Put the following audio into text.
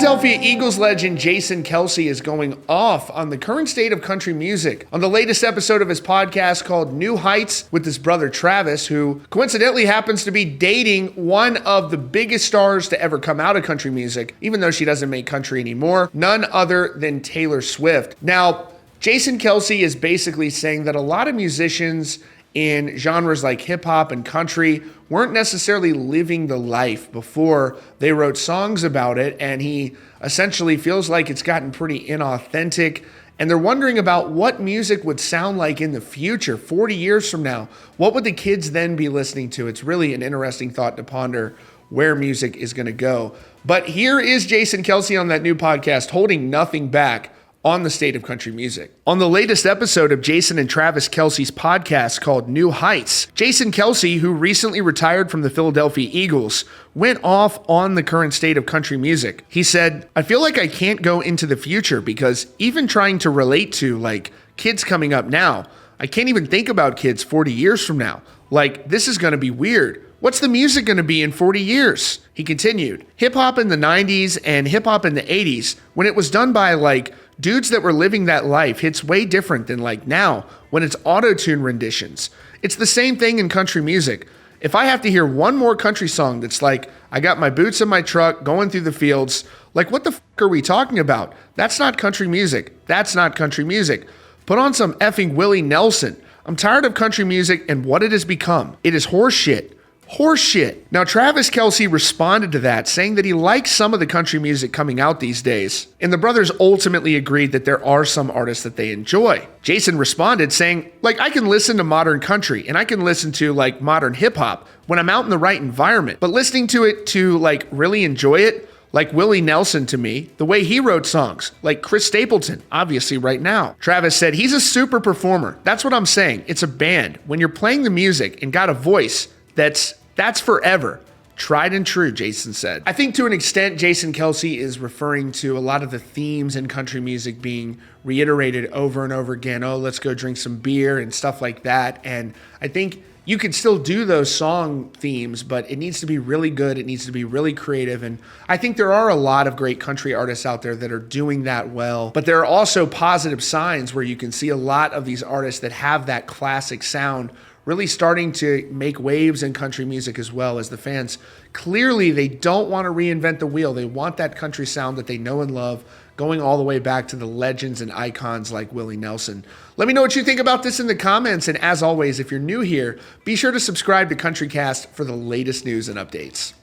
Philadelphia Eagles legend Jason Kelce is going off on the current state of country music on the latest episode of his podcast called New Heights with his brother Travis, who coincidentally happens to be dating one of the biggest stars to ever come out of country music, even though she doesn't make country anymore, none other than Taylor Swift. Now, Jason Kelce is basically saying that a lot of musicians in genres like hip hop and country weren't necessarily living the life before they wrote songs about it, and he essentially feels like it's gotten pretty inauthentic. And they're wondering about what music would sound like in the future, 40 years from now. What would the kids then be listening to? It's really an interesting thought to ponder where music is going to go. But here is Jason Kelce on that new podcast, holding nothing back on the state of country music. On the latest episode of Jason and Travis Kelce's podcast called New Heights, Jason Kelce, who recently retired from the Philadelphia Eagles, went off on the current state of country music. He said, "I feel like I can't go into the future because even trying to relate to like kids coming up now, I can't even think about kids 40 years from now. Like, this is going to be weird. What's the music going to be in 40 years?" He continued, "Hip hop in the 90s and hip hop in the 80s, when it was done by like dudes that were living that life, hits way different than like now when it's auto-tune renditions. It's the same thing in country music. If I have to hear one more country song that's like, I got my boots in my truck going through the fields, like what the fuck are we talking about? That's not country music. That's not country music. Put on some effing Willie Nelson. I'm tired of country music and what it has become. It is horse shit. Horse shit." Now, Travis Kelce responded to that, saying that he likes some of the country music coming out these days. And the brothers ultimately agreed that there are some artists that they enjoy. Jason responded saying, like, I can listen to modern country and I can listen to like modern hip hop when I'm out in the right environment. But listening to it to like really enjoy it, like Willie Nelson to me, the way he wrote songs, like Chris Stapleton, obviously right now. Travis said, he's a super performer. That's what I'm saying. It's a band. When you're playing the music and got a voice, that's forever. Tried and true, Jason said. I think to an extent, Jason Kelce is referring to a lot of the themes in country music being reiterated over and over again. Oh, let's go drink some beer and stuff like that. And I think you can still do those song themes, but it needs to be really good. It needs to be really creative. And I think there are a lot of great country artists out there that are doing that well. But there are also positive signs where you can see a lot of these artists that have that classic sound really starting to make waves in country music as well. As the fans, clearly they don't want to reinvent the wheel. They want that country sound that they know and love, going all the way back to the legends and icons like Willie Nelson. Let me know what you think about this in the comments. And as always, if you're new here, be sure to subscribe to CountryCast for the latest news and updates.